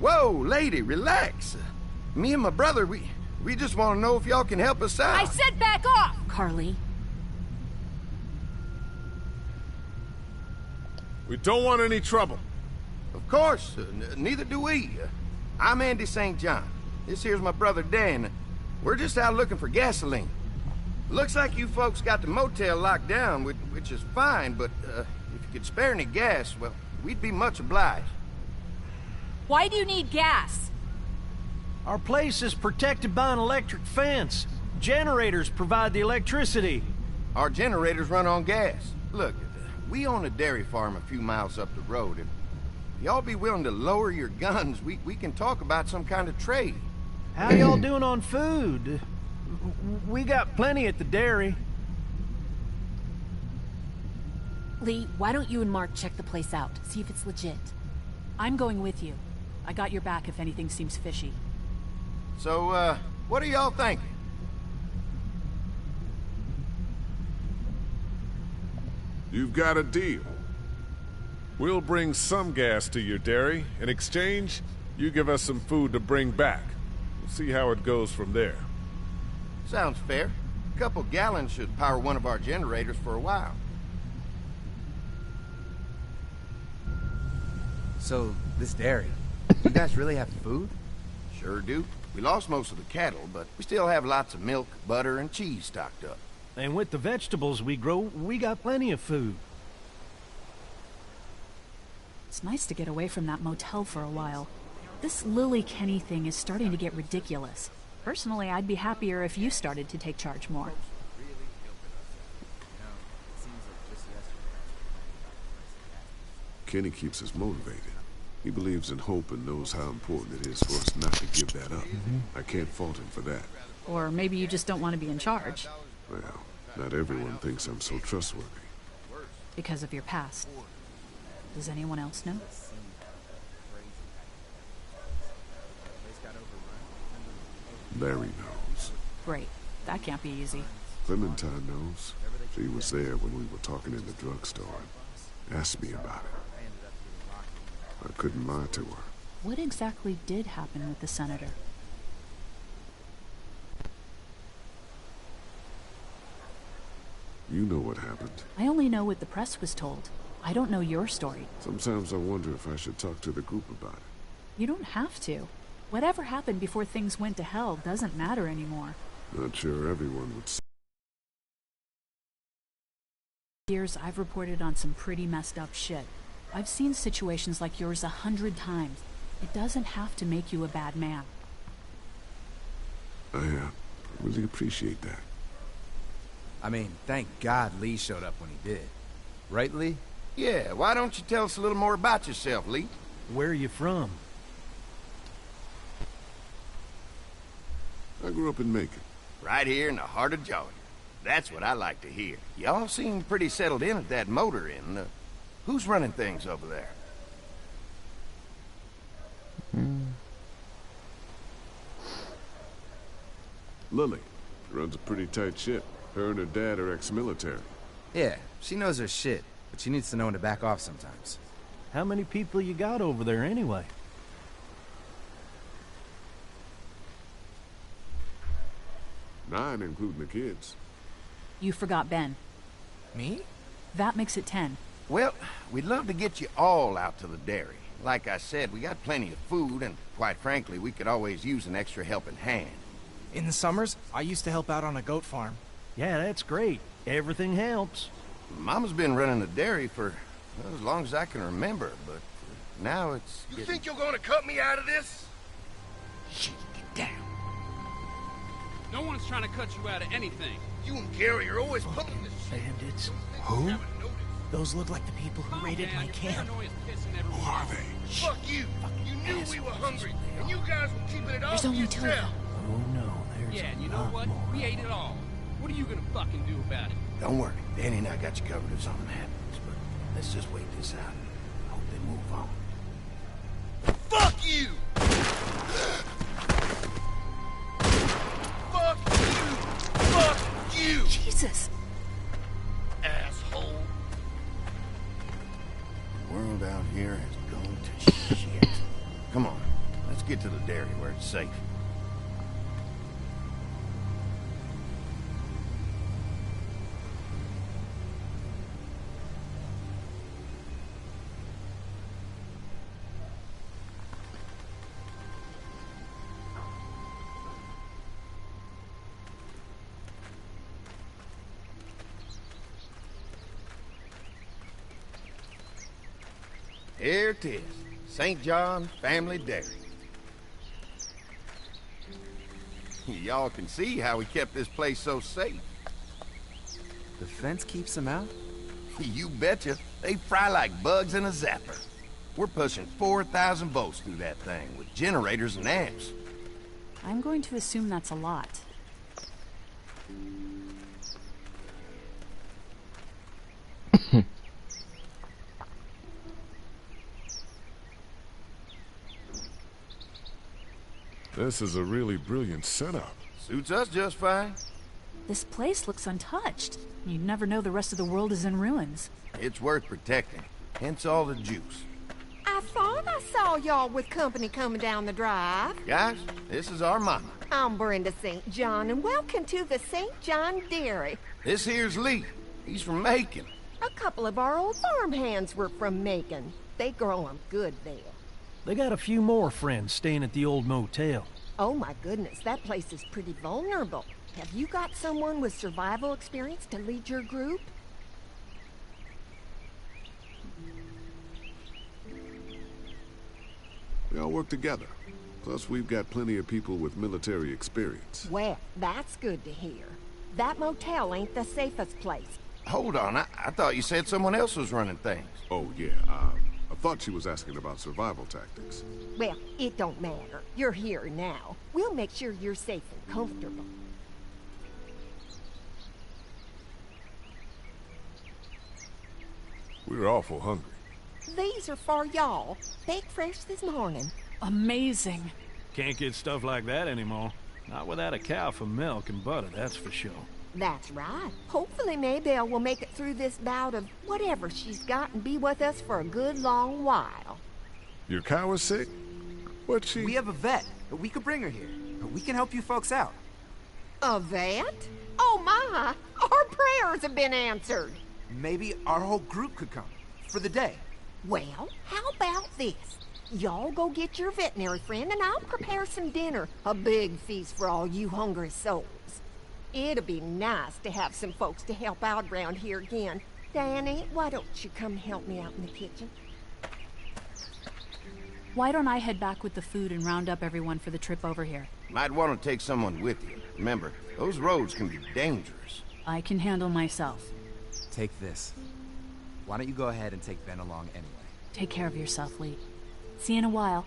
Whoa, lady, relax. Me and my brother, we just want to know if y'all can help us out. I said back off! Carly. We don't want any trouble. Of course, neither do we. I'm Andy St. John. This here's my brother Dan. We're just out looking for gasoline. Looks like you folks got the motel locked down, which is fine, but if you could spare any gas, well, we'd be much obliged. Why do you need gas? Our place is protected by an electric fence. Generators provide the electricity. Our generators run on gas. Look, we own a dairy farm a few miles up the road. If y'all be willing to lower your guns, we can talk about some kind of trade. How y'all doing on food? We got plenty at the dairy. Lee, why don't you and Mark check the place out, see if it's legit? I'm going with you. I got your back if anything seems fishy. So, what are y'all thinking? You've got a deal. We'll bring some gas to your dairy. In exchange, you give us some food to bring back. We'll see how it goes from there. Sounds fair. A couple gallons should power one of our generators for a while. So, this dairy, you guys really have food? Sure do. We lost most of the cattle, but we still have lots of milk, butter, and cheese stocked up. And with the vegetables we grow, we got plenty of food. It's nice to get away from that motel for a while. This Lily Kenny thing is starting to get ridiculous. Personally, I'd be happier if you started to take charge more. Kenny keeps us motivated. He believes in hope and knows how important it is for us not to give that up. I can't fault him for that. Or maybe you just don't want to be in charge. Well, not everyone thinks I'm so trustworthy. Because of your past. Does anyone else know? Larry knows. Great. That can't be easy. Clementine knows. She was there when we were talking in the drugstore and asked me about it. I couldn't lie to her. What exactly did happen with the senator? You know what happened. I only know what the press was told. I don't know your story. Sometimes I wonder if I should talk to the group about it. You don't have to. Whatever happened before things went to hell doesn't matter anymore. Not sure everyone would say. Years I've reported on some pretty messed up shit. I've seen situations like yours 100 times. It doesn't have to make you a bad man. I really appreciate that. I mean, thank God Lee showed up when he did. Right, Lee? Yeah, why don't you tell us a little more about yourself, Lee? Where are you from? I grew up in Macon. Right here in the heart of Georgia. That's what I like to hear. Y'all seem pretty settled in at that motor inn. Who's running things over there? Lily runs a pretty tight ship. Her and her dad are ex-military. Yeah, she knows her shit, but she needs to know when to back off sometimes. How many people you got over there anyway? Nine, including the kids. You forgot Ben. Me? That makes it 10. Well, we'd love to get you all out to the dairy. Like I said, we got plenty of food, and quite frankly, we could always use an extra helping hand. In the summers, I used to help out on a goat farm. Yeah, that's great. Everything helps. Mama's been running the dairy for well, as long as I can remember, but now it's... You think you're gonna cut me out of this? Shit, get down. No one's trying to cut you out of anything. You and Gary are always pulling this shit. Bandits? Who? Those look like the people who raided my camp. Who are they? Fuck you! You knew we were hungry, and you guys were keeping it all There's to only 2 of yourself. them. Oh no, there's Yeah, and a you know lot what? more. We ate it all. What are you gonna fucking do about it? Don't worry, Danny and I got you covered if something happens, but let's just wait this out. Hope they move on. Fuck you! Fuck you! Fuck you! Jesus! Asshole! The world out here has gone to shit. Come on, get to the dairy where it's safe. Here it is, St. John Family Dairy. Y'all can see how we kept this place so safe. The fence keeps them out? You betcha. They fry like bugs in a zapper. We're pushing 4,000 volts through that thing with generators and amps. I'm going to assume that's a lot. This is a really brilliant setup. Suits us just fine. This place looks untouched. You'd never know the rest of the world is in ruins. It's worth protecting, hence all the juice. I thought I saw y'all with company coming down the drive. Guys, this is our mama. I'm Brenda St. John, and welcome to the St. John Dairy. This here's Lee. He's from Macon. A couple of our old farmhands were from Macon. They grow 'em good there. They got a few more friends staying at the old motel. Oh my goodness, that place is pretty vulnerable. Have you got someone with survival experience to lead your group? We all work together. Plus, we've got plenty of people with military experience. Well, that's good to hear. That motel ain't the safest place. Hold on, I thought you said someone else was running things. Oh, yeah, I thought she was asking about survival tactics. Well, it don't matter. You're here now. We'll make sure you're safe and comfortable. We're awful hungry. These are for y'all. Baked fresh this morning. Amazing. Can't get stuff like that anymore. Not without a cow for milk and butter, that's for sure. That's right. Hopefully Maybelle will make it through this bout of whatever she's got and be with us for a good long while. Your cow is sick? What's she? We have a vet. We could bring her here. We can help you folks out. A vet? Oh my! Our prayers have been answered. Maybe our whole group could come. For the day. Well, how about this? Y'all go get your veterinary friend and I'll prepare some dinner. A big feast for all you hungry souls. It'll be nice to have some folks to help out around here again. Danny, why don't you come help me out in the kitchen? Why don't I head back with the food and round up everyone for the trip over here? Might want to take someone with you. Remember, those roads can be dangerous. I can handle myself. Take this. Why don't you go ahead and take Ben along anyway? Take care of yourself, Lee. See you in a while.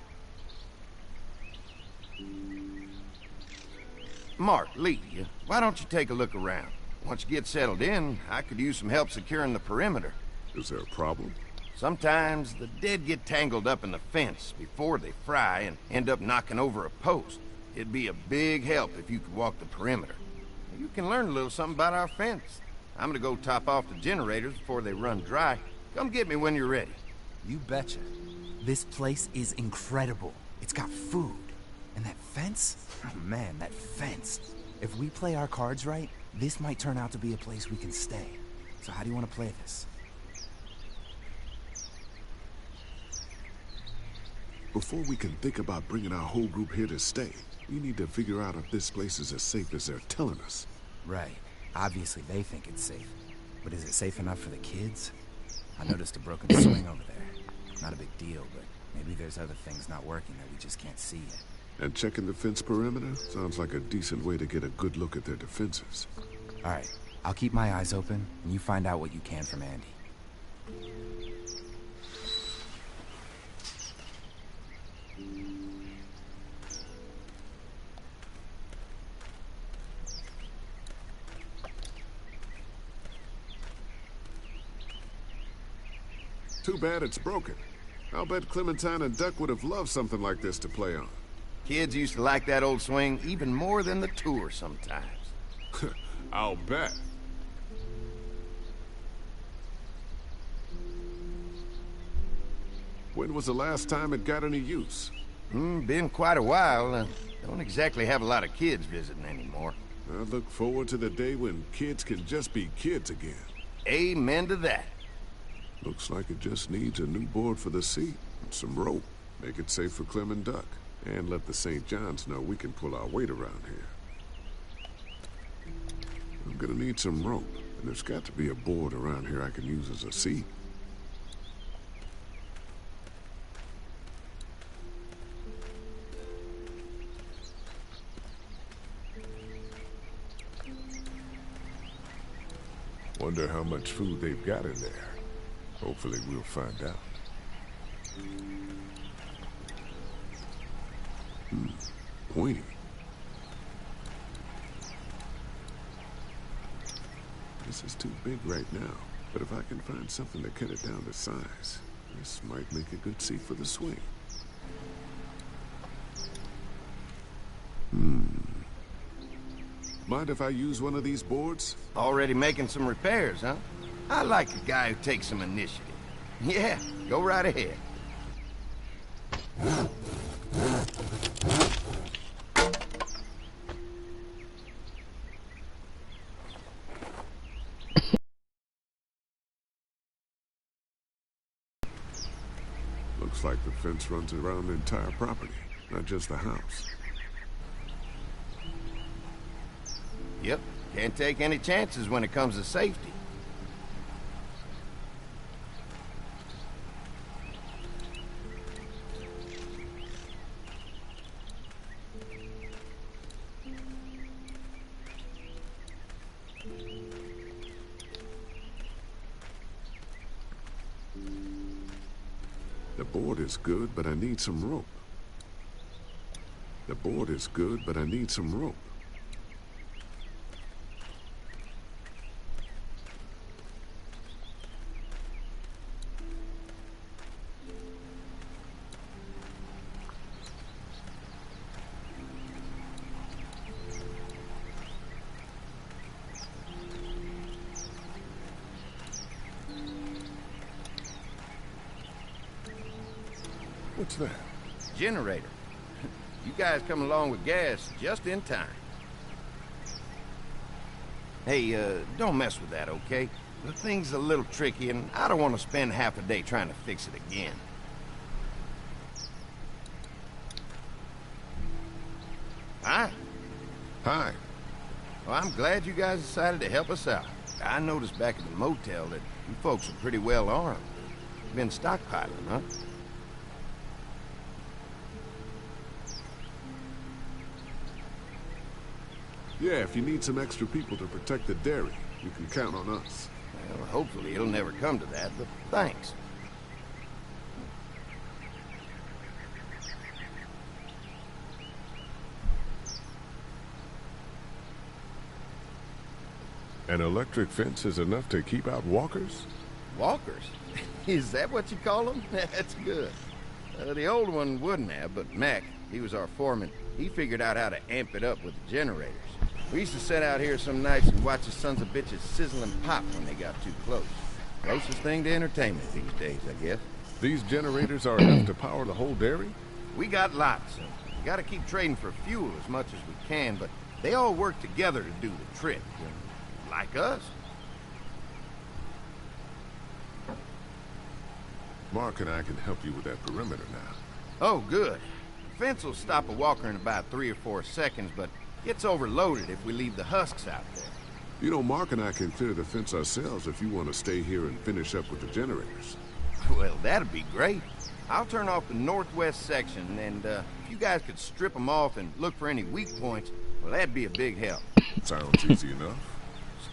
Mark, Lee, why don't you take a look around? Once you get settled in, I could use some help securing the perimeter. Is there a problem? Sometimes the dead get tangled up in the fence before they fry and end up knocking over a post. It'd be a big help if you could walk the perimeter. You can learn a little something about our fence. I'm gonna go top off the generators before they run dry. Come get me when you're ready. You betcha. This place is incredible. It's got food. And that fence? Oh man, that fence. If we play our cards right, this might turn out to be a place we can stay. So how do you want to play this? Before we can think about bringing our whole group here to stay, we need to figure out if this place is as safe as they're telling us. Right. Obviously they think it's safe. But is it safe enough for the kids? I noticed a broken swing over there. Not a big deal, but maybe there's other things not working that we just can't see yet. And checking the fence perimeter sounds like a decent way to get a good look at their defenses. All right. I'll keep my eyes open, and you find out what you can from Andy. Too bad it's broken. I'll bet Clementine and Duck would have loved something like this to play on. Kids used to like that old swing even more than the tour sometimes. I'll bet. When was the last time it got any use? Been quite a while. Don't exactly have a lot of kids visiting anymore. I look forward to the day when kids can just be kids again. Amen to that. Looks like it just needs a new board for the seat and some rope. Make it safe for Clem and Duck. And let the St. John's know we can pull our weight around here. I'm gonna need some rope, and there's got to be a board around here I can use as a seat. Wonder how much food they've got in there. Hopefully we'll find out. Pointy. This is too big right now, but if I can find something to cut it down to size, this might make a good seat for the swing. Mind if I use one of these boards? Already making some repairs, huh? I like a guy who takes some initiative. Yeah, go right ahead. Looks like the fence runs around the entire property, not just the house. Yep, can't take any chances when it comes to safety. The board is good, but I need some rope. The board is good, but I need some rope. What's that? Generator. You guys come along with gas just in time. Hey, don't mess with that, okay? The thing's a little tricky, and I don't want to spend half a day trying to fix it again. Hi. Hi. Well, I'm glad you guys decided to help us out. I noticed back at the motel that you folks are pretty well armed. Been stockpiling, huh? Yeah, if you need some extra people to protect the dairy, you can count on us. Well, hopefully it'll never come to that, but thanks. An electric fence is enough to keep out walkers? Walkers? Is that what you call them? That's good. The old one wouldn't have, but Mac, he was our foreman. He figured out how to amp it up with the generators. We used to sit out here some nights and watch the sons of bitches sizzle and pop when they got too close. Closest thing to entertainment these days, I guess. These generators are enough to power the whole dairy? We got lots, and we gotta keep trading for fuel as much as we can, but they all work together to do the trick, like us. Mark and I can help you with that perimeter now. Oh, good. The fence will stop a walker in about 3 or 4 seconds, but gets overloaded if we leave the husks out there. You know, Mark and I can clear the fence ourselves if you want to stay here and finish up with the generators. Well, that'd be great. I'll turn off the northwest section, and if you guys could strip them off and look for any weak points, well, that'd be a big help. Sounds easy enough.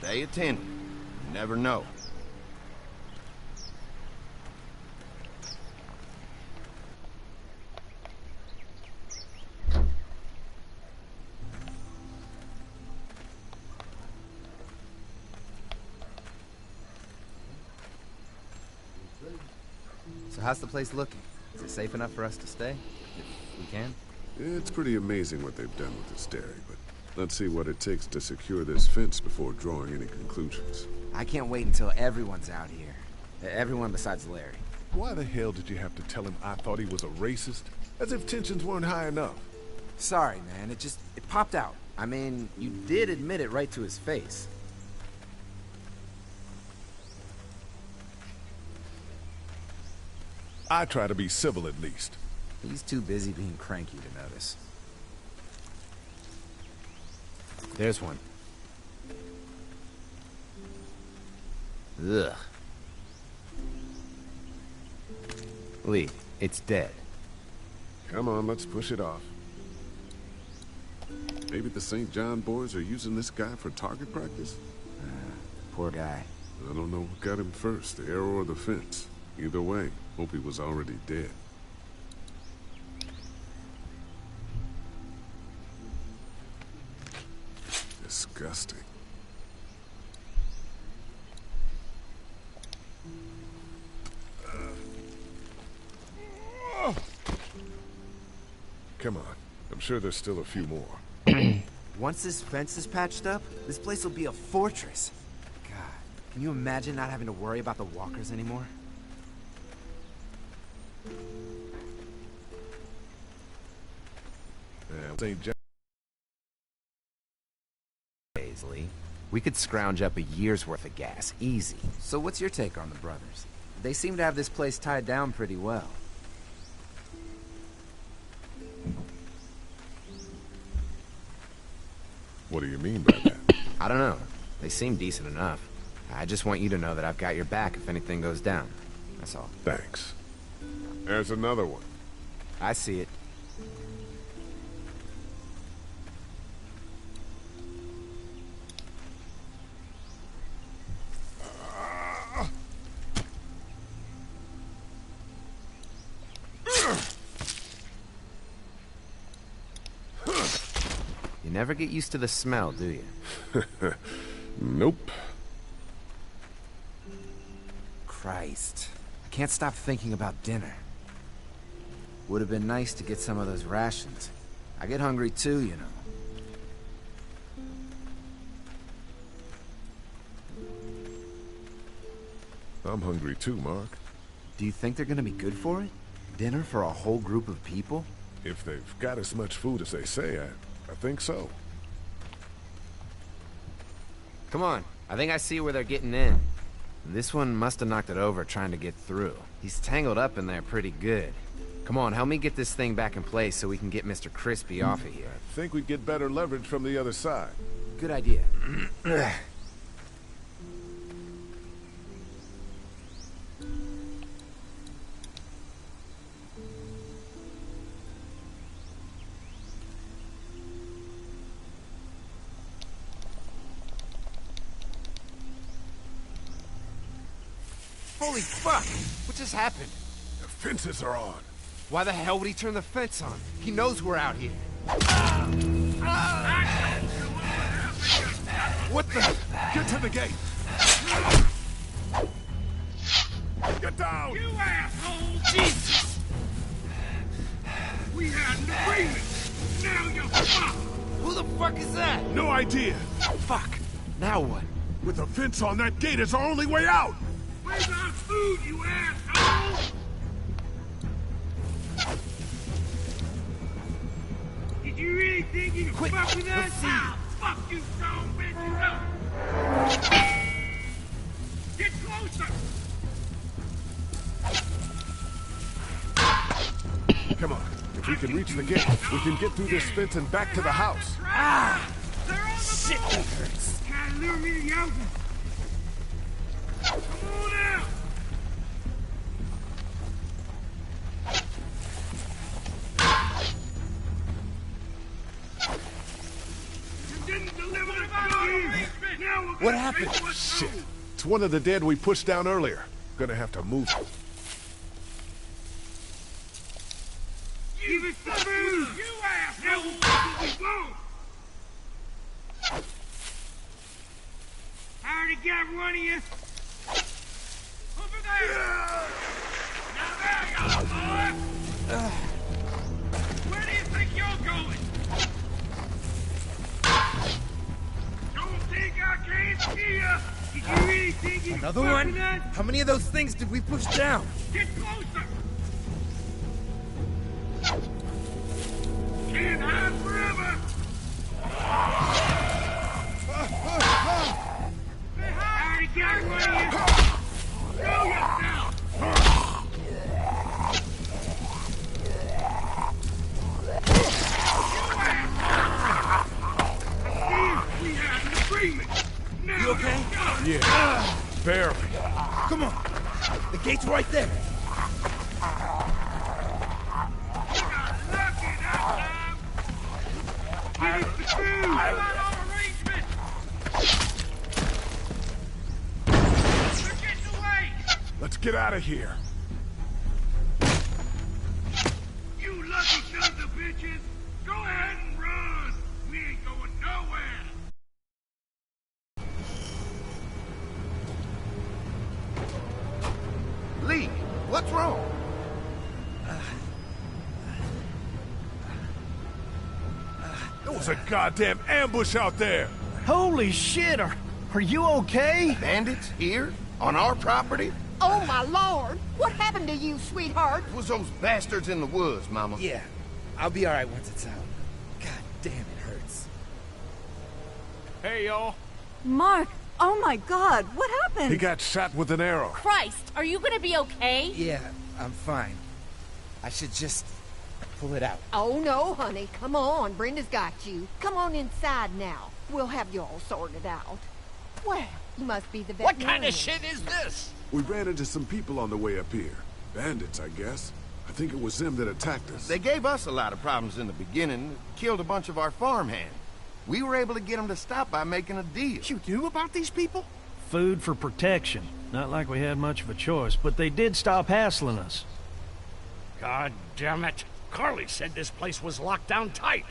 Stay attentive. You never know. So how's the place looking? Is it safe enough for us to stay? If we can? It's pretty amazing what they've done with this dairy, but let's see what it takes to secure this fence before drawing any conclusions. I can't wait until everyone's out here. Everyone besides Larry. Why the hell did you have to tell him I thought he was a racist? As if tensions weren't high enough. Sorry, man. It popped out. I mean, you did admit it right to his face. I try to be civil at least. He's too busy being cranky to notice. There's one. Ugh. Lee, it's dead. Come on, let's push it off. Maybe the St. John boys are using this guy for target practice? Poor guy. I don't know what got him first, the arrow or the fence. Either way, hope he was already dead. Disgusting. Come on. I'm sure there's still a few more. Once this fence is patched up, this place will be a fortress. God, can you imagine not having to worry about the walkers anymore? St. John. Lee, we could scrounge up a year's worth of gas, easy. So what's your take on the brothers? They seem to have this place tied down pretty well. What do you mean by that? I don't know. They seem decent enough. I just want you to know that I've got your back if anything goes down. That's all. Thanks. There's another one. I see it. You never get used to the smell, do you? Nope. Christ. I can't stop thinking about dinner. Would have been nice to get some of those rations. I get hungry too, you know. I'm hungry too, Mark. Do you think they're gonna be good for it? Dinner for a whole group of people? If they've got as much food as they say, I think so. Come on. I think I see where they're getting in. This one must have knocked it over trying to get through. He's tangled up in there pretty good. Come on, help me get this thing back in place so we can get Mr. Crispy off of here. I think we'd get better leverage from the other side. Good idea. Holy fuck! What just happened? The fences are on. Why the hell would he turn the fence on? He knows we're out here. What the? Get to the gate! Get down! You asshole! Jesus! We had an agreement! Now you're fucked! Who the fuck is that? No idea! Fuck! Now what? With a fence on that gate is our only way out! Where's our food, you asshole? Did you really think you could fuck with us? Ah, fuck you, son bitches! Get closer! Come on. If we can reach the gate, we can get through this fence and back to the house. Ah! Shit, that hurts. Try to lure me to the open. Come on out! You didn't deliver the goods! Now we're What happened? Shit. It's one of the dead we pushed down earlier. Gonna have to move. Give us the food! You asshole! Now we'll get what we want! I already got one of you. Over there! Now there you are, boy! Where do you think you're going? Don't think I can't see you! Did you really think you could Another one? How many of those things did we push down? Get closer! Can't hide forever! Howdy, get away! Show yourself! We have an agreement. Now You okay? Yeah, barely. Come on. The gate's right there. Lucky that time. Finish the food. How about our arrangement? They're getting away. Let's get out of here. You lucky sons of bitches. Go ahead and run. We ain't going nowhere. Lee, what's wrong? There was a goddamn ambush out there. Holy shit, are you okay? Bandits here? On our property? Oh, my lord! What happened to you, sweetheart? It was those bastards in the woods, Mama. Yeah, I'll be alright once it's out. God damn, it hurts. Hey, y'all. Mark, oh my god, what happened? He got shot with an arrow. Christ, are you gonna be okay? Yeah, I'm fine. I should just pull it out. Oh, no, honey. Come on. Brenda's got you. Come on inside now. We'll have you all sorted out. Well, you must be the What veterinarian. kind of shit is this? We ran into some people on the way up here. Bandits, I guess. I think it was them that attacked us. They gave us a lot of problems in the beginning, killed a bunch of our farmhands. We were able to get them to stop by making a deal. You knew about these people? Food for protection. Not like we had much of a choice, but they did stop hassling us. God damn it. Carly said this place was locked down tight.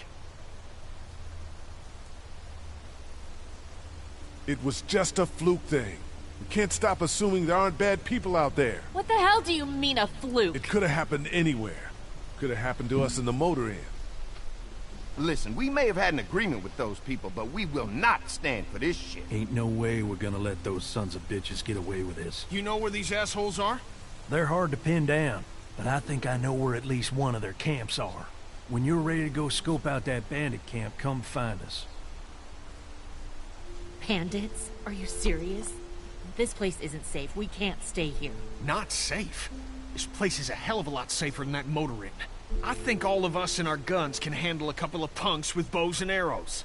It was just a fluke thing. We can't stop assuming there aren't bad people out there. What the hell do you mean a fluke? It could have happened anywhere. Could have happened to us in the motor inn. Listen, we may have had an agreement with those people, but we will not stand for this shit. Ain't no way we're gonna let those sons of bitches get away with this. You know where these assholes are? They're hard to pin down, but I think I know where at least one of their camps are. When you're ready to go scope out that bandit camp, come find us. Bandits? Are you serious? This place isn't safe. We can't stay here. Not safe. This place is a hell of a lot safer than that motor inn. I think all of us and our guns can handle a couple of punks with bows and arrows.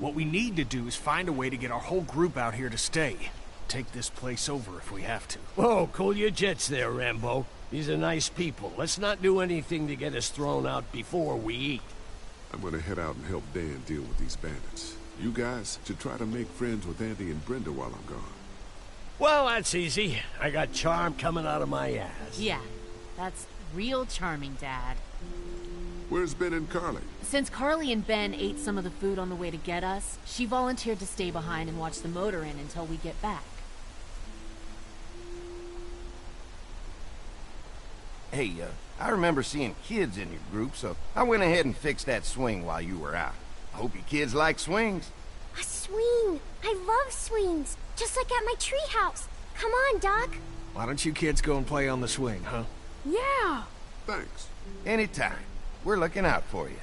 What we need to do is find a way to get our whole group out here to stay. Take this place over if we have to. Whoa, cool your jets there, Rambo. These are nice people. Let's not do anything to get us thrown out before we eat. I'm gonna head out and help Dan deal with these bandits. You guys should try to make friends with Andy and Brenda while I'm gone. Well, that's easy. I got charm coming out of my ass. Yeah, that's real charming, Dad. Where's Ben and Carly? Since Carly and Ben ate some of the food on the way to get us, she volunteered to stay behind and watch the motor inn until we get back. Hey, I remember seeing kids in your group, so I went ahead and fixed that swing while you were out. I hope you kids like swings. A swing! I love swings! Just like at my treehouse. Come on, Doc. Why don't you kids go and play on the swing, huh? Yeah. Thanks. Anytime. We're looking out for you.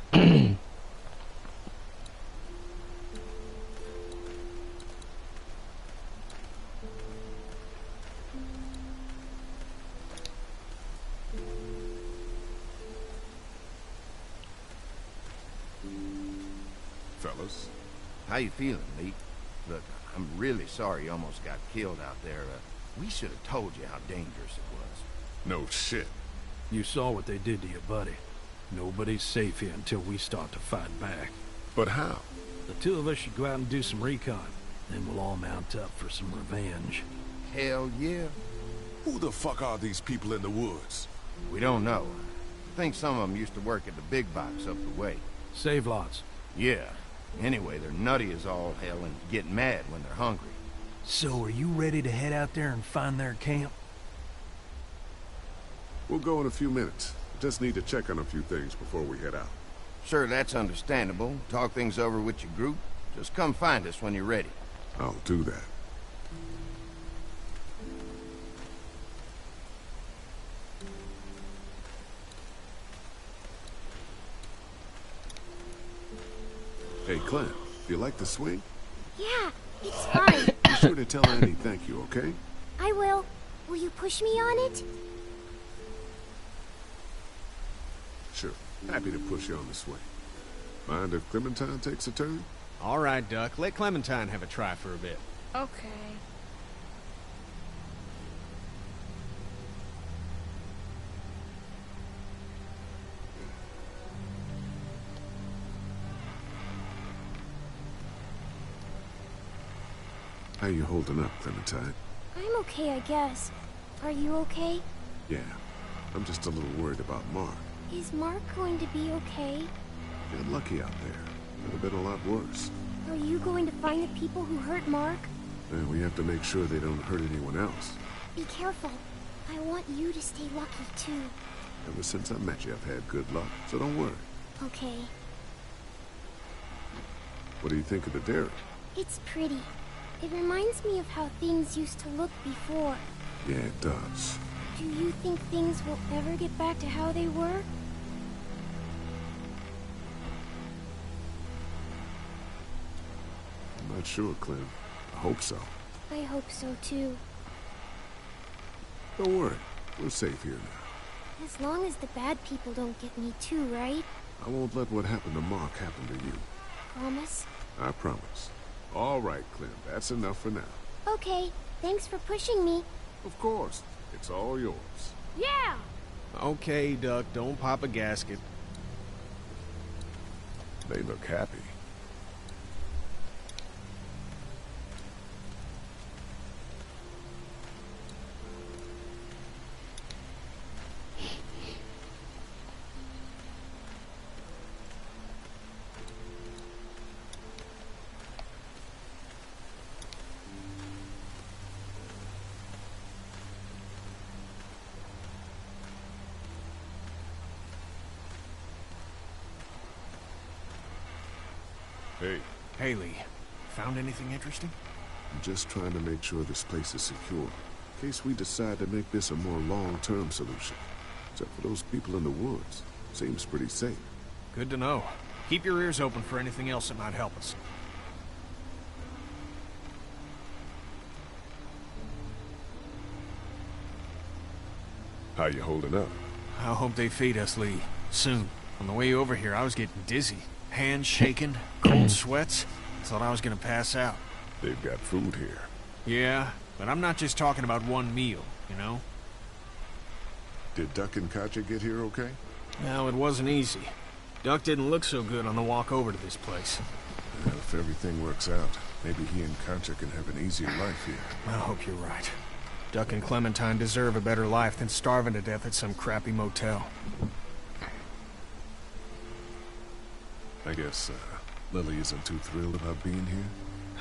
Fellas. How you feeling, Lee? Look, I'm really sorry you almost got killed out there. We should have told you how dangerous it was. No shit. You saw what they did to your buddy. Nobody's safe here until we start to fight back. But how? The two of us should go out and do some recon. Then we'll all mount up for some revenge. Hell yeah. Who the fuck are these people in the woods? We don't know. I think some of them used to work at the big box up the way. Save lots. Yeah. Anyway, they're nutty as all hell and get mad when they're hungry. So are you ready to head out there and find their camp? We'll go in a few minutes. Just need to check on a few things before we head out. Sure, that's understandable. Talk things over with your group. Just come find us when you're ready. I'll do that. Hey, Clem, do you like the swing? Yeah, it's fine. Be sure to tell Annie thank you, okay? I will. Will you push me on it? Sure. Happy to push you on the swing. Mind if Clementine takes a turn? All right, Duck. Let Clementine have a try for a bit. Okay. How you holding up, Clementine? I'm okay, I guess. Are you okay? Yeah. I'm just a little worried about Mark. Is Mark going to be okay? You're lucky out there. Could have been a lot worse. Are you going to find the people who hurt Mark? And we have to make sure they don't hurt anyone else. Be careful. I want you to stay lucky, too. Ever since I met you, I've had good luck, so don't worry. Okay. What do you think of the dairy? It's pretty. It reminds me of how things used to look before. Yeah, it does. Do you think things will ever get back to how they were? I'm not sure, Clem. I hope so. I hope so, too. Don't worry. We're safe here now. As long as the bad people don't get me too, right? I won't let what happened to Mark happen to you. Promise? I promise. All right, Clem. That's enough for now. Okay. Thanks for pushing me. Of course. It's all yours. Yeah! Okay, Duck. Don't pop a gasket. They look happy. Hey. Haley, found anything interesting? I'm just trying to make sure this place is secure, in case we decide to make this a more long-term solution. Except for those people in the woods. Seems pretty safe. Good to know. Keep your ears open for anything else that might help us. How you holding up? I hope they feed us, Lee. Soon. On the way over here, I was getting dizzy. Hands shaking, cold sweats. Thought I was gonna pass out. They've got food here. Yeah, but I'm not just talking about one meal, you know? Did Duck and Katja get here okay? No, it wasn't easy. Duck didn't look so good on the walk over to this place. Well, if everything works out, maybe he and Katja can have an easier life here. I hope you're right. Duck and Clementine deserve a better life than starving to death at some crappy motel. I guess, Lily isn't too thrilled about being here?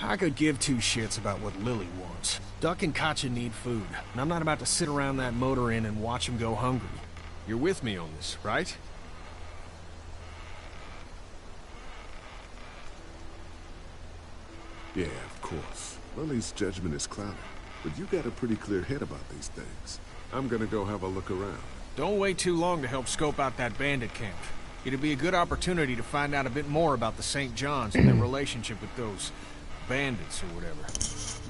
I could give two shits about what Lily wants. Duck and Katja need food, and I'm not about to sit around that motor inn and watch them go hungry. You're with me on this, right? Yeah, of course. Lily's judgment is clouded, but you got a pretty clear head about these things. I'm gonna go have a look around. Don't wait too long to help scope out that bandit camp. It'd be a good opportunity to find out a bit more about the St. John's and their relationship with those bandits or whatever.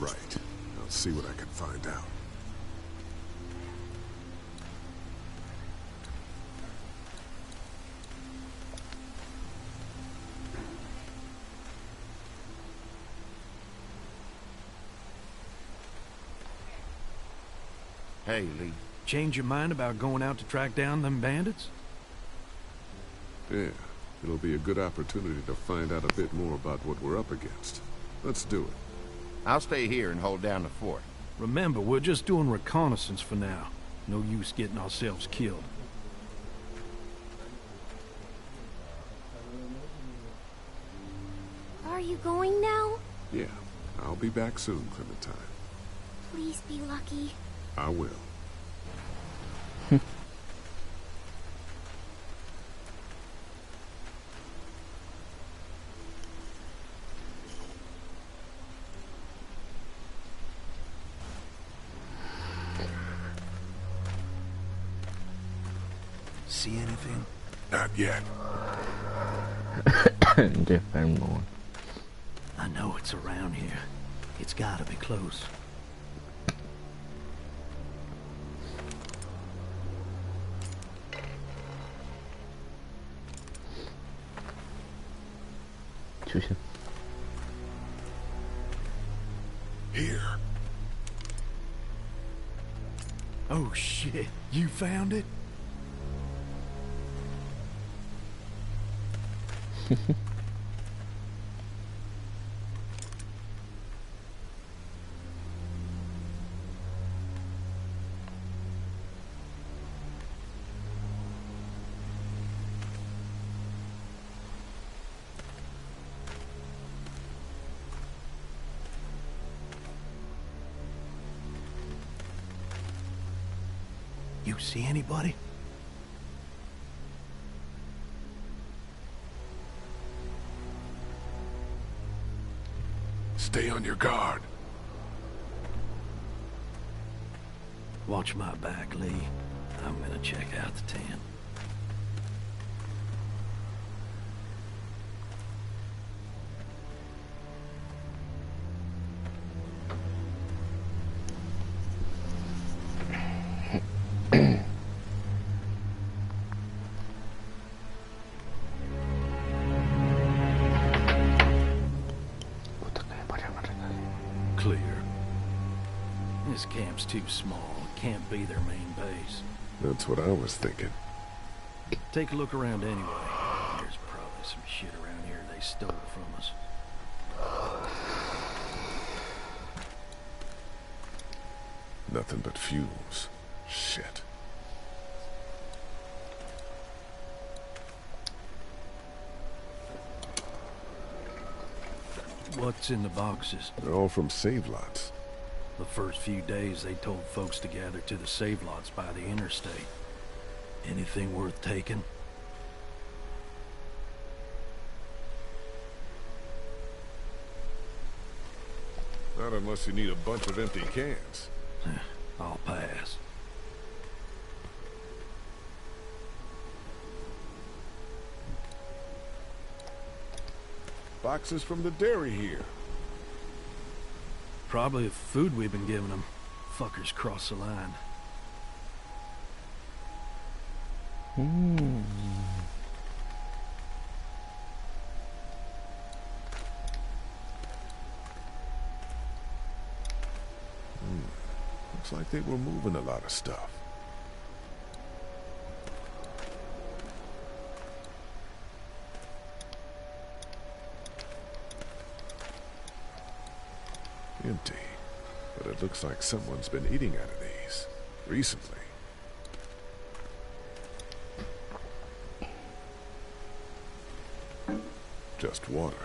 Right. I'll see what I can find out. Hey, Lee. Change your mind about going out to track down them bandits? Yeah, it'll be a good opportunity to find out a bit more about what we're up against. Let's do it. I'll stay here and hold down the fort. Remember, we're just doing reconnaissance for now. No use getting ourselves killed. Are you going now? Yeah, I'll be back soon, Clementine. Please be lucky. I will. See anything? Not yet. dejen. I know it's around here. It's gotta be close. Chucha. Here. Oh shit, you found it? You see anybody? Stay on your guard. Watch my back, Lee. I'm gonna check out the tent. Clear. This camp's too small. It can't be their main base. That's what I was thinking. Take a look around anyway. There's probably some shit around here they stole from us. Nothing but fumes. Shit. What's in the boxes? They're all from save lots. The first few days they told folks to gather to the save lots by the interstate. Anything worth taking? Not unless you need a bunch of empty cans. I'll pass. Boxes from the dairy here. Probably the food we've been giving them. Fuckers cross the line. Looks like they were moving a lot of stuff. Empty. But it looks like someone's been eating out of these recently. Just water.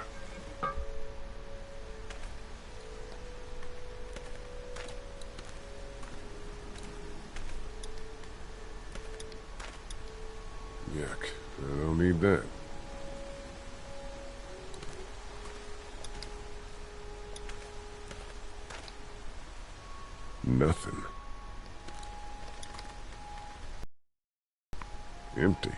Yuck. I don't need that. Nothing. Empty.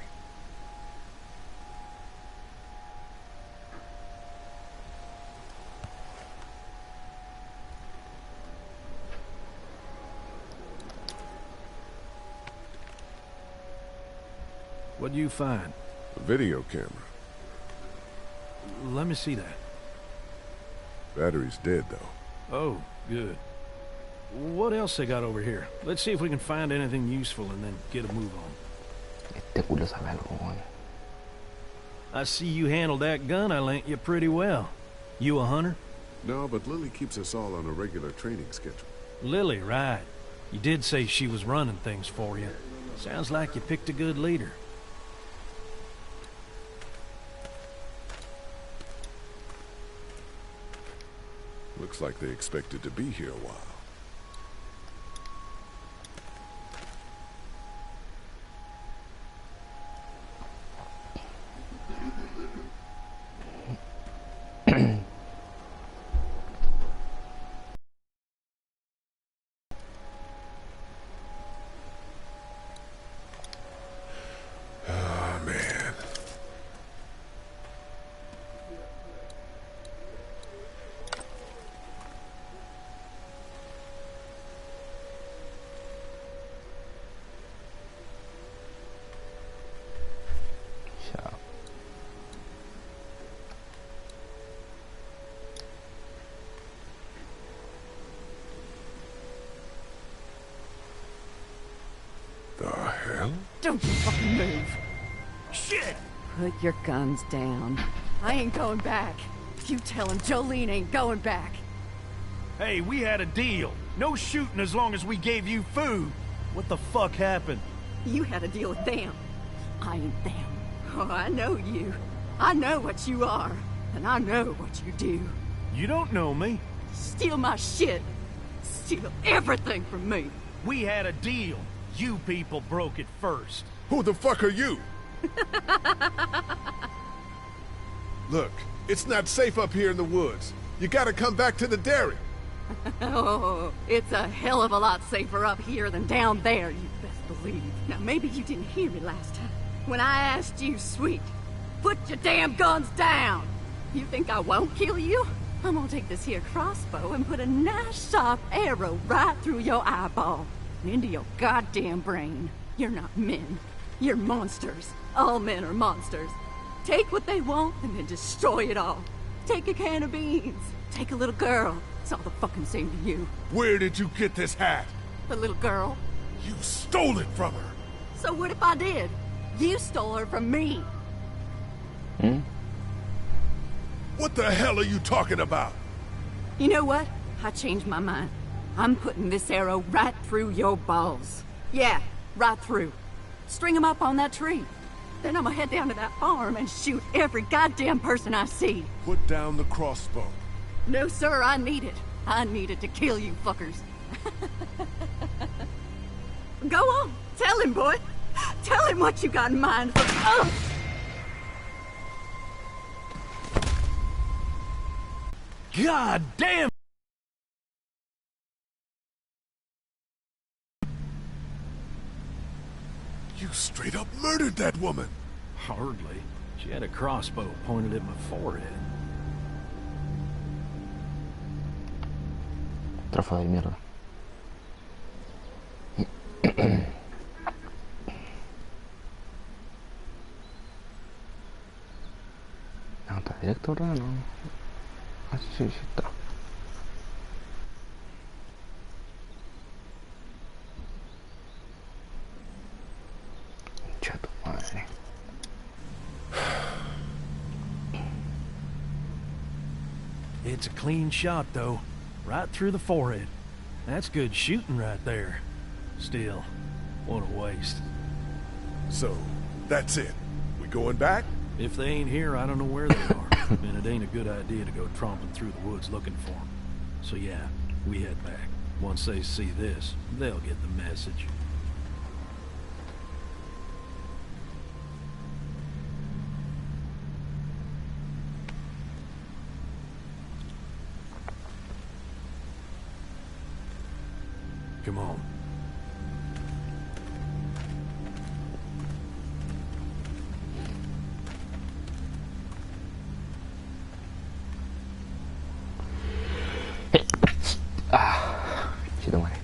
What'd you find? A video camera. Let me see that. Battery's dead, though. Oh, good. What else they got over here? Let's see if we can find anything useful and then get a move on. Este culo sabe algo, weón. I see you handled that gun I lent you pretty well. You a hunter? No, but Lily keeps us all on a regular training schedule. Lily, right. You did say she was running things for you. Sounds like you picked a good leader. Looks like they expected to be here a while. Don't you fucking move. Shit! Put your guns down. I ain't going back. You tell him Jolene ain't going back. Hey, we had a deal. No shooting as long as we gave you food. What the fuck happened? You had a deal with them. I ain't them. Oh, I know you. I know what you are. And I know what you do. You don't know me. Steal my shit. Steal everything from me. We had a deal. You people broke it first. Who the fuck are you? Look, it's not safe up here in the woods. You gotta come back to the dairy. Oh, it's a hell of a lot safer up here than down there, you best believe. Now, maybe you didn't hear me last time. When I asked you, Sweet, put your damn guns down. You think I won't kill you? I'm gonna take this here crossbow and put a nice sharp arrow right through your eyeball and into your goddamn brain. You're not men. You're monsters. All men are monsters. Take what they want and then destroy it all. Take a can of beans. Take a little girl. It's all the fucking same to you. Where did you get this hat? The little girl. You stole it from her. So what if I did? You stole her from me. What the hell are you talking about? You know what? I changed my mind. I'm putting this arrow right through your balls. Yeah, right through. String them up on that tree. Then I'm gonna head down to that farm and shoot every goddamn person I see. Put down the crossbow. No, sir, I need it. I need it to kill you fuckers. Go on. Tell him, boy. Tell him what you got in mind for... Oh! God damn! You straight up murdered that woman! Hardly. She had a crossbow pointed at my forehead. Trofeo de mierda. No, está directo, ¿verdad? No. Ah, sí, sí está. Chato madre. It's a clean shot, though. Right through the forehead. That's good shooting right there. Still, what a waste. So, that's it. We going back? If they ain't here, I don't know where they are. And it ain't a good idea to go tromping through the woods looking for them. So yeah, we head back. Once they see this, they'll get the message. Come on. Chido madre.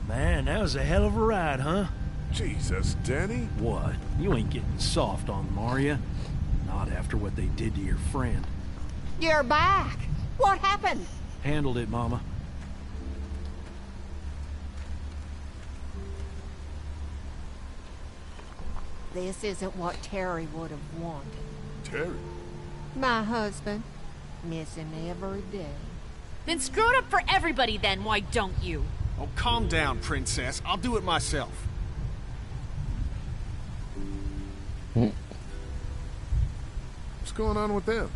Man, that was a hell of a ride, huh? Jesus, Danny. What? You ain't getting soft on them, are ya? Not after what they did to your friend. You're back. What happened? Handled it, Mama. This isn't what Terry would have wanted. Terry? My husband. Miss him every day. Then screw it up for everybody then, why don't you? Oh, calm down, princess. I'll do it myself. What's going on with them?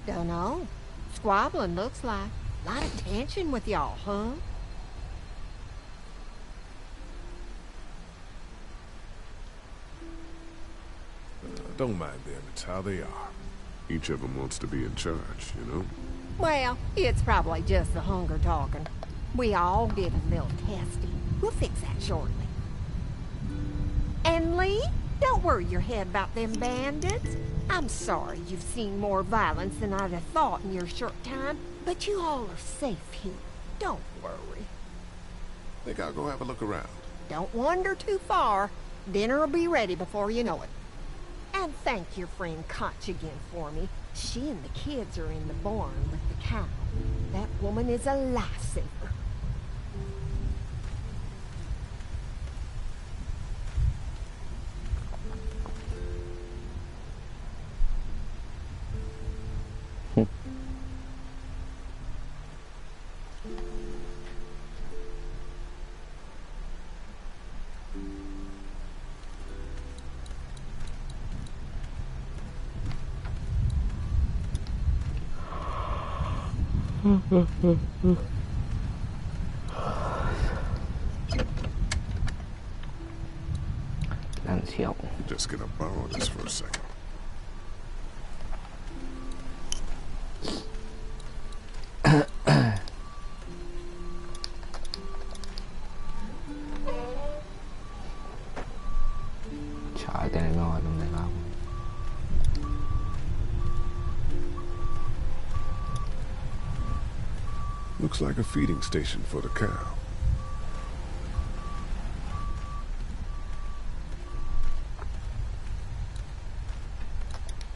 Dunno. Squabbling, looks like. Lot of tension with y'all, huh? Don't mind them, it's how they are. Each of them wants to be in charge, you know? Well, it's probably just the hunger talking. We all get a little testy. We'll fix that shortly. And Lee, don't worry your head about them bandits. I'm sorry you've seen more violence than I'd have thought in your short time, but you all are safe here. Don't worry. Think I'll go have a look around. Don't wander too far. Dinner'll be ready before you know it. And thank your friend Koch again for me. She and the kids are in the barn with the cow. That woman is a lifesaver. Just gonna borrow this for a second. Trời, tên này ngon luôn này không? Looks like a feeding station for the cow.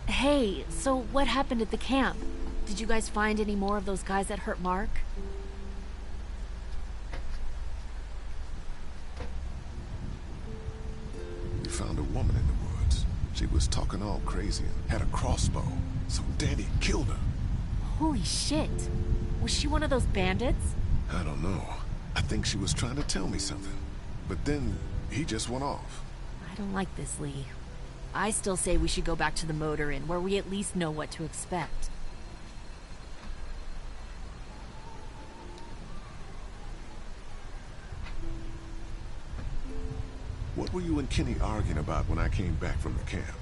Hey, so what happened at the camp? Did you guys find any more of those guys that hurt Mark? We found a woman in the woods. She was talking all crazy and had a crossbow. So Daddy killed her. Holy shit. Was she one of those bandits? I don't know. I think she was trying to tell me something. But then he just went off. I don't like this, Lee. I still say we should go back to the motor inn, where we at least know what to expect. What were you and Kenny arguing about when I came back from the camp?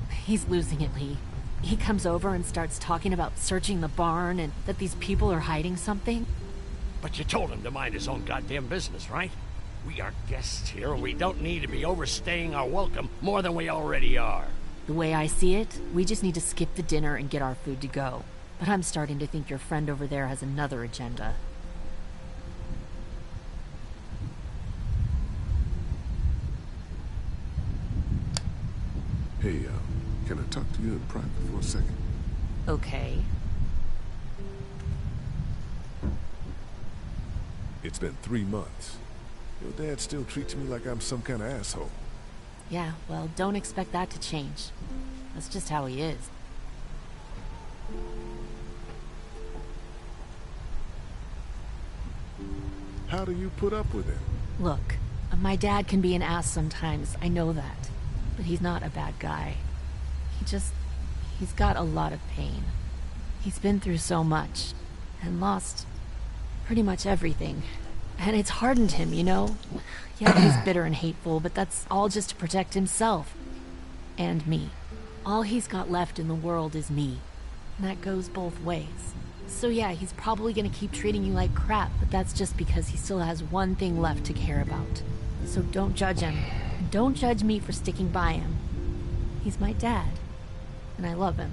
He's losing it, Lee. He comes over and starts talking about searching the barn and that these people are hiding something. But you told him to mind his own goddamn business, right? We are guests here, and we don't need to be overstaying our welcome more than we already are. The way I see it, we just need to skip the dinner and get our food to go. But I'm starting to think your friend over there has another agenda. Hey, can I talk to you in private for a second? Okay. It's been 3 months. Your dad still treats me like I'm some kind of asshole. Yeah, well, don't expect that to change. That's just how he is. How do you put up with him? Look, my dad can be an ass sometimes, I know that. But he's not a bad guy. He's got a lot of pain. He's been through so much, and lost pretty much everything. And it's hardened him, you know? Yeah, he's bitter and hateful, but that's all just to protect himself. And me. All he's got left in the world is me. And that goes both ways. So yeah, he's probably gonna keep treating you like crap, but that's just because he still has one thing left to care about. So don't judge him. Don't judge me for sticking by him. He's my dad. And I love him.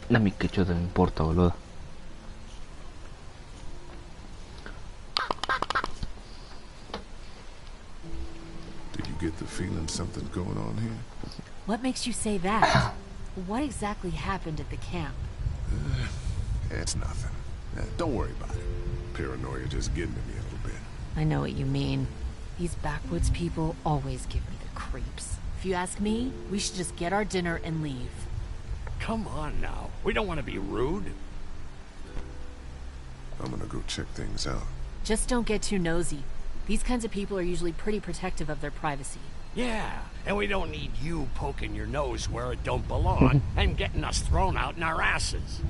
A mí que chuta me importa, boludo. Did you get the feeling something's going on here? What makes you say that? What exactly happened at the camp? It's nothing. Don't worry about it. Paranoia just getting to me a little bit. I know what you mean. These backwoods people always give me the creeps. If you ask me, we should just get our dinner and leave. Come on now. We don't want to be rude. I'm gonna go check things out. Just don't get too nosy. These kinds of people are usually pretty protective of their privacy. Yeah, and we don't need you poking your nose where it don't belong and getting us thrown out in our asses.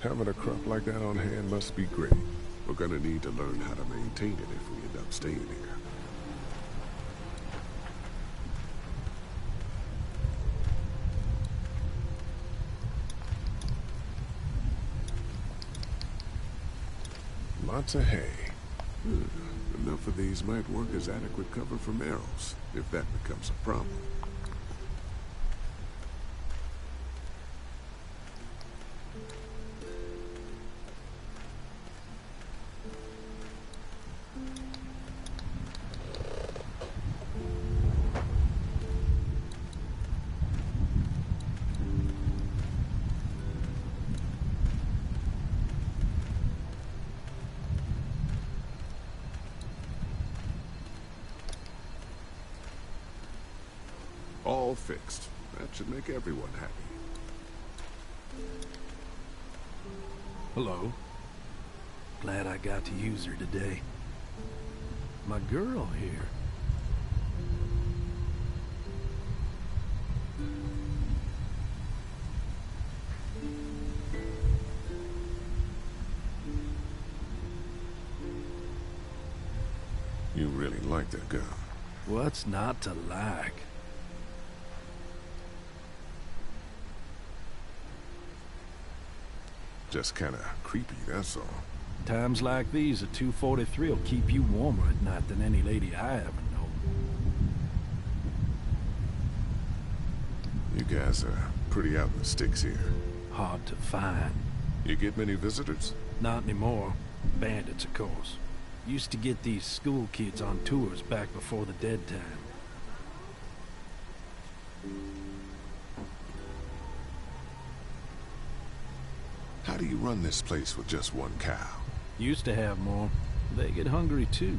Having a crop like that on hand must be great. We're gonna need to learn how to maintain it if we end up staying here. Lots of hay. The Enough of these might work as adequate cover from arrows, if that becomes a problem. All fixed. That should make everyone happy. Hello. Glad I got to use her today. My girl here. You really like that gun. What's not to like? Just kinda creepy, that's all. Times like these, a 243 will keep you warmer at night than any lady I ever known. You guys are pretty out in the sticks here. Hard to find. You get many visitors? Not anymore. Bandits, of course. Used to get these school kids on tours back before the dead time. How do you run this place with just one cow? Used to have more. They get hungry too.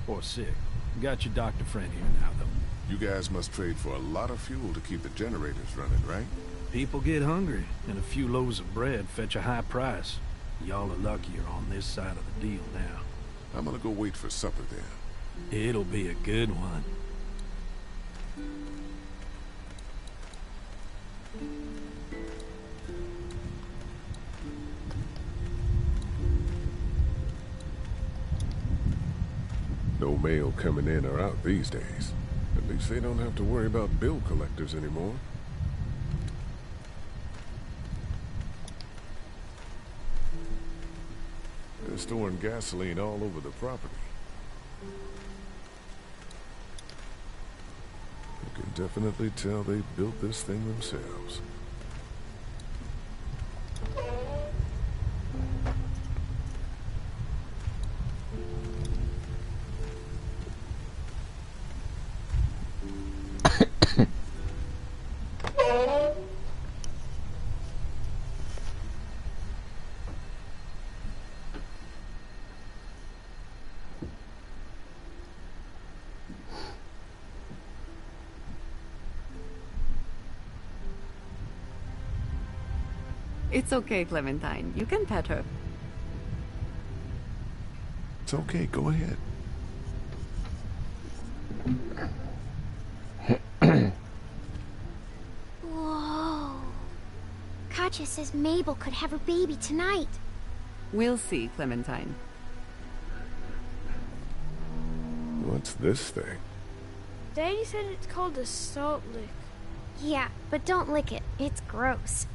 Or sick. Got your doctor friend here now, though. You guys must trade for a lot of fuel to keep the generators running, right? People get hungry, and a few loaves of bread fetch a high price. Y'all are luckier on this side of the deal now. I'm gonna go wait for supper then. It'll be a good one. No mail coming in or out these days. At least they don't have to worry about bill collectors anymore. They're storing gasoline all over the property. You can definitely tell they built this thing themselves. It's okay, Clementine. You can pet her. It's okay, go ahead. Whoa. Katja says Mabel could have her baby tonight. We'll see, Clementine. What's this thing? Daddy said it's called a salt lick. Yeah, but don't lick it. It's gross.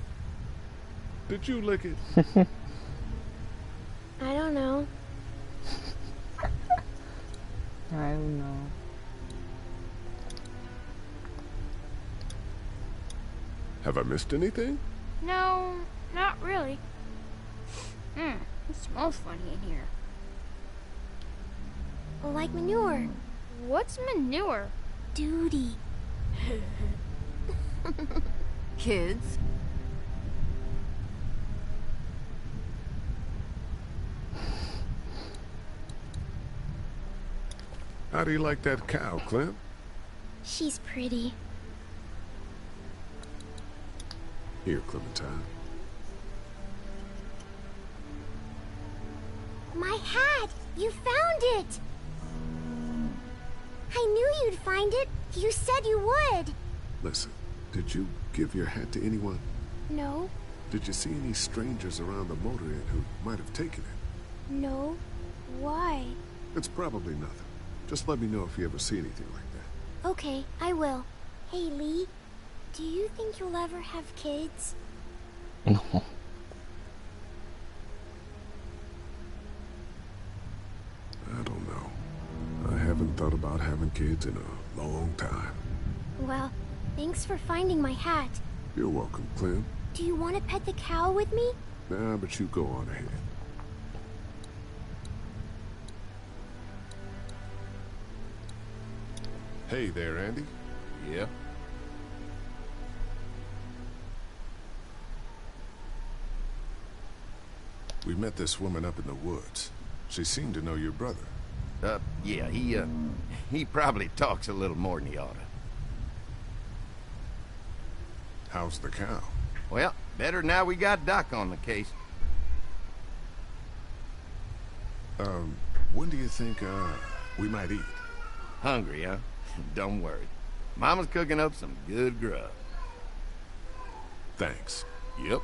Did you lick it? I don't know. I don't know. Have I missed anything? No, not really. It smells funny in here. Like manure. What's manure? Duty. Kids? How do you like that cow, Clem? She's pretty. Here, Clementine. My hat! You found it! I knew you'd find it. You said you would. Listen, did you give your hat to anyone? No. Did you see any strangers around the motor inn who might have taken it? No. Why? It's probably nothing. Just let me know if you ever see anything like that. Okay, I will. Hey, Lee, do you think you'll ever have kids? No. I don't know. thought about having kids in a long time. Well, thanks for finding my hat. You're welcome, Clem. Do you want to pet the cow with me? Nah, but you go on ahead. Hey there, Andy. Yeah? We met this woman up in the woods. She seemed to know your brother. Yeah, he probably talks a little more than he oughta. How's the cow? Well, better now we got Doc on the case. When do you think, we might eat? Hungry, huh? Don't worry. Mama's cooking up some good grub. Thanks. Yep.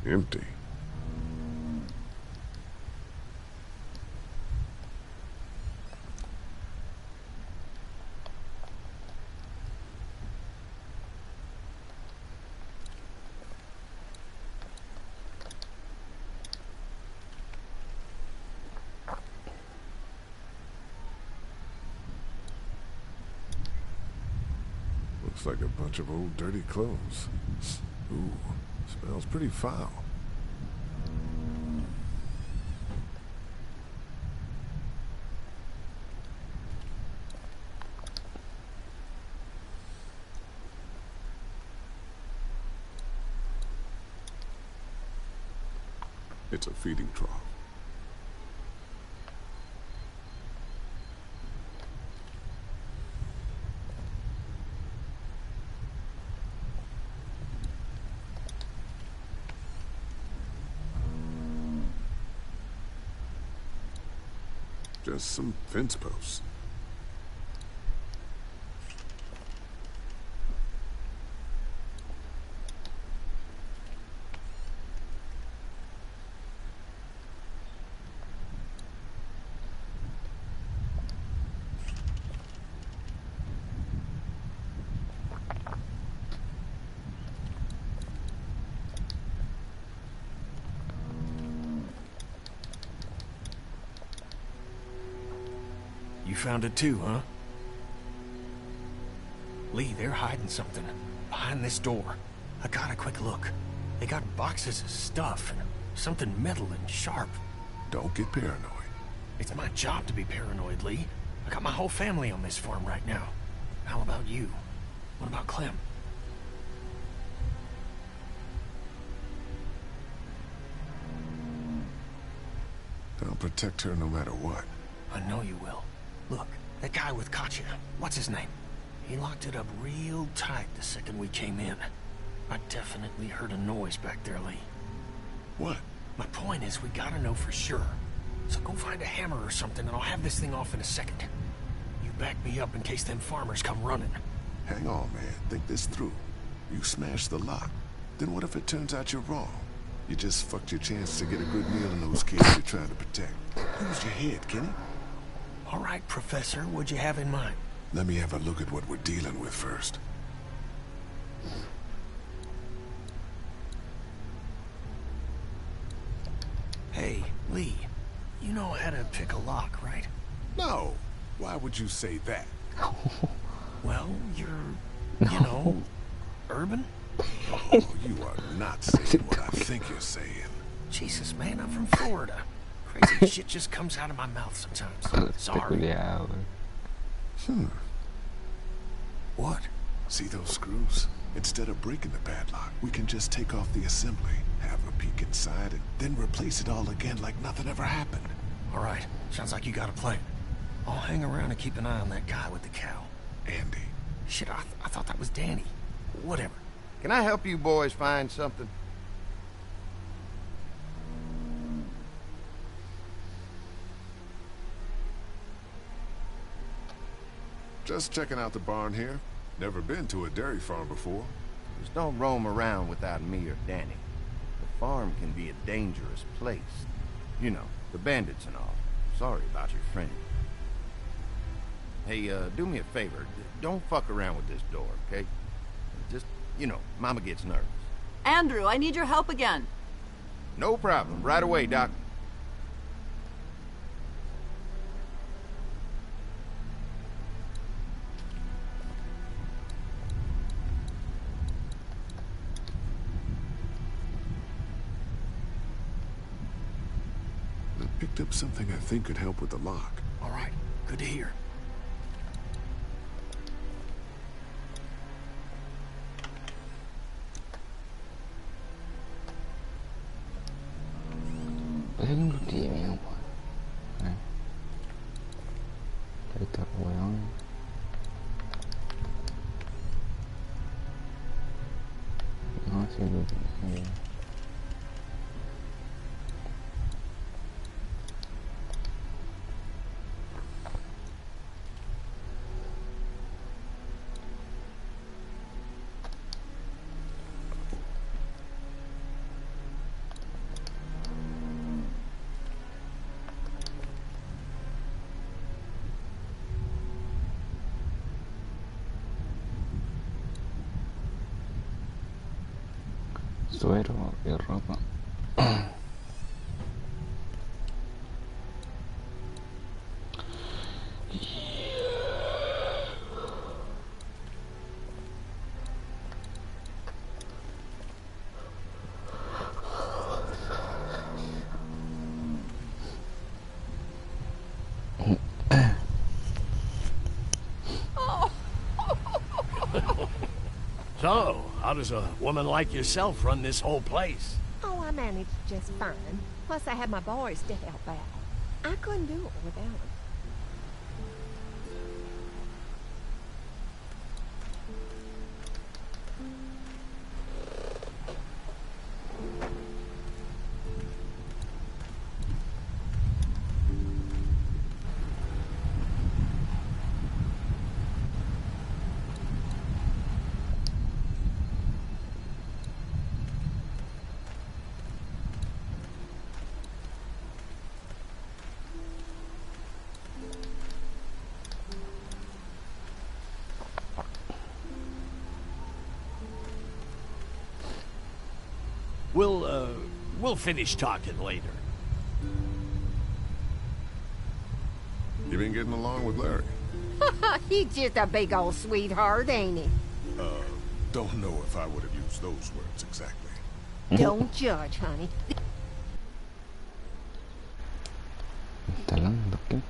Empty. Looks like a bunch of old dirty clothes. Ooh, smells pretty foul. It's a feeding trough. Just some fence posts. You found it too, huh? Lee, they're hiding something. Behind this door. I got a quick look. They got boxes of stuff. And something metal and sharp. Don't get paranoid. It's my job to be paranoid, Lee. I got my whole family on this farm right now. How about you? What about Clem? I'll protect her no matter what. I know you will. Look, that guy with Katya, what's his name? He locked it up real tight the second we came in. I definitely heard a noise back there, Lee. What? My point is, we gotta know for sure. So go find a hammer or something and I'll have this thing off in a second. You back me up in case them farmers come running. Hang on, man. Think this through. You smashed the lock. Then what if it turns out you're wrong? You just fucked your chance to get a good meal in those kids you're trying to protect. Use your head, Kenny. All right, Professor, what'd you have in mind? Let me have a look at what we're dealing with first. Hey, Lee, you know how to pick a lock, right? No. Why would you say that? Well, you're, you know, urban? Oh, you are not saying what I think you're saying. Jesus, man, I'm from Florida. Crazy shit just comes out of my mouth sometimes. Sorry. What? See those screws? Instead of breaking the padlock, we can just take off the assembly, have a peek inside, and then replace it all again like nothing ever happened. All right. Sounds like you got a plan. I'll hang around and keep an eye on that guy with the cow. Andy. Shit, I thought that was Danny. Whatever. Can I help you boys find something? Just checking out the barn here. Never been to a dairy farm before. Just don't roam around without me or Danny. The farm can be a dangerous place. You know, the bandits and all. Sorry about your friend. Hey, do me a favor. Don't fuck around with this door, okay? Just, you know, Mama gets nervous. Andrew, I need your help again. No problem. Right away, Doc. I picked up something I think could help with the lock. All right, good to hear. Dejen un tímido, ahí está el weón. No, sí, suero y ropa. So, how does a woman like yourself run this whole place? Oh, I managed just fine. Plus, I had my boys to help out. I couldn't do it without them. We'll finish talking later. You been getting along with Larry? He's just a big old sweetheart, ain't he? Don't know if I would have used those words exactly. Don't judge, honey. Instalando aquí.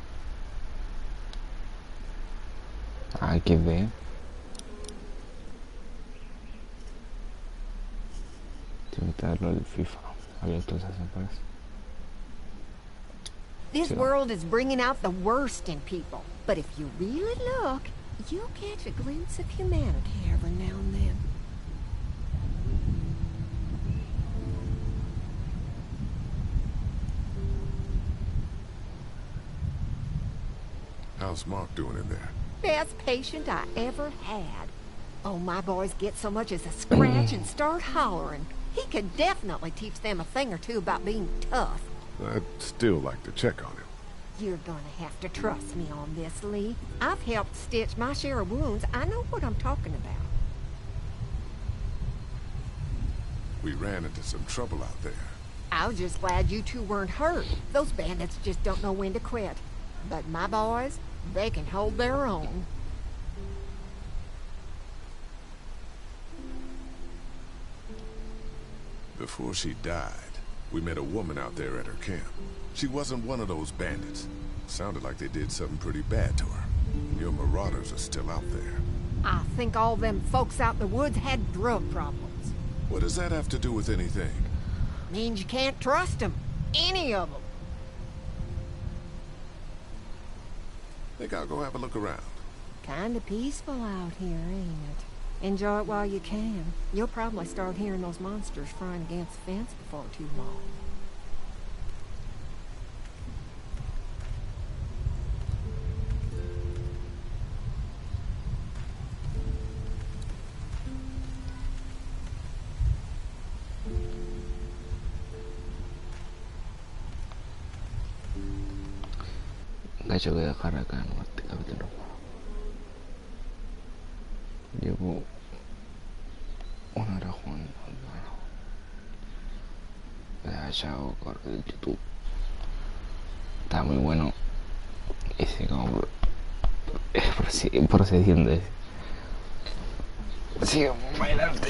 Hay que ver. Invitarlo al FIFA. Abiertos a esa. This world is bringing out the worst in people. But if you really look, you'll catch a glimpse of humanity every now and then. How's Mark doing in there? Best patient I ever had. Oh, my boys get so much as a scratch and start hollering. He could definitely teach them a thing or two about being tough. I'd still like to check on him. You're gonna have to trust me on this, Lee. I've helped stitch my share of wounds. I know what I'm talking about. We ran into some trouble out there. I was just glad you two weren't hurt. Those bandits just don't know when to quit. But my boys, they can hold their own. Before she died, we met a woman out there at her camp. She wasn't one of those bandits. Sounded like they did something pretty bad to her. Your marauders are still out there. I think all them folks out in the woods had drug problems. What does that have to do with anything? Means you can't trust them. Any of them. Think I'll go have a look around. Kinda peaceful out here, ain't it? Enjoy it while you can. You'll probably start hearing those monsters frying against the fence before too long. hecho que dejar acá en este capítulo. Llevo 1 hora jugando. Bueno, ya hago corte de YouTube. Está muy bueno. Ese como procediendo. Sigamos bailando.